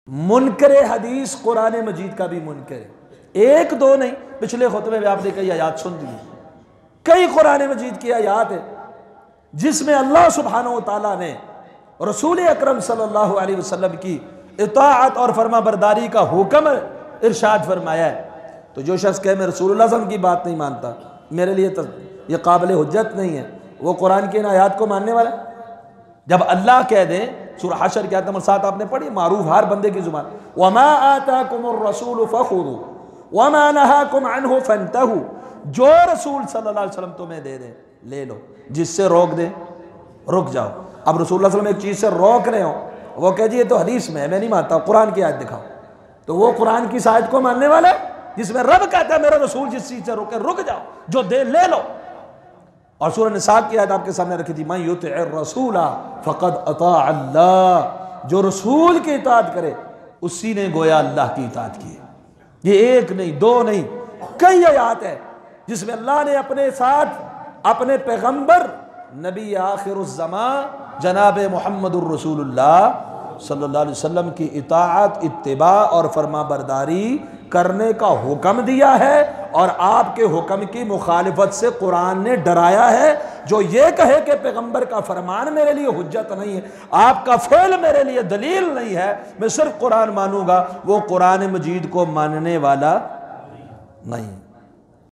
منکر حدیث قرآن مجید کا بھی منکر ہے، ایک دو نہیں، پچھلے خطبے میں آپ نے کئی آیات سن دی، کئی قرآن مجید کی آیات ہیں جس میں اللہ سبحانہ وتعالیٰ نے رسول اکرم صلی اللہ علیہ وسلم کی اطاعت اور فرما برداری کا حکم ارشاد فرمایا ہے۔ تو جو شخص کہے میں رسول اللہ صلی اللہ علیہ وسلم کی بات نہیں مانتا، میرے لیے یہ قابل حجت نہیں ہے، وہ قرآن کی ان آیات کو ماننے والا ہے۔ جب اللہ کہہ دے، سورہ حشر کی آیت نمبر 7 آپ نے پڑھی، معروف ہر بندے کی زبان، وَمَا آتَاكُمُ الرَّسُولُ فَخُذُوا وَمَا نَهَاكُمْ عَنْهُ فَانْتَهُوا، جو رسول صلی اللہ علیہ وسلم تمہیں دے دیں لے لو، جس سے روک دیں رک جاؤ۔ اب رسول اللہ صلی اللہ علیہ وسلم ایک چیز سے روک رہے ہوں، وہ کہہ جی یہ تو حدیث میں ہے، میں نہیں مانتا، قرآن کی آیت دکھاؤ، تو وہ قرآن کی آیت کو ماننے والا ہے جس میں رب کہتا ہے میرا رسول جس چیز سے روکے رک جاؤ، جو دے لے لو۔ اور سورہ نساء کی آیت آپ کے سامنے رکھی تھی، مَن يُطِعِ الرَّسُولَ فَقَدْ أَطَاعَ اللَّهَ، جو رسول کی اطاعت کرے اسی نے گویا اللہ کی اطاعت کی ہے۔ یہ ایک نہیں، دو نہیں، کئی آیات ہیں جس میں اللہ نے اپنے ساتھ اپنے پیغمبر نبی آخر الزمان جناب محمد الرسول اللہ صلی اللہ علیہ وسلم کی اطاعت، اتباع اور فرما برداری کرنے کا حکم دیا ہے، اور آپ کے حکم کی مخالفت سے قرآن نے ڈرایا ہے۔ جو یہ کہے کہ پیغمبر کا فرمان میرے لیے حجت نہیں ہے، آپ کا فعل میرے لیے دلیل نہیں ہے، میں صرف قرآن مانوں گا، وہ قرآن مجید کو ماننے والا نہیں۔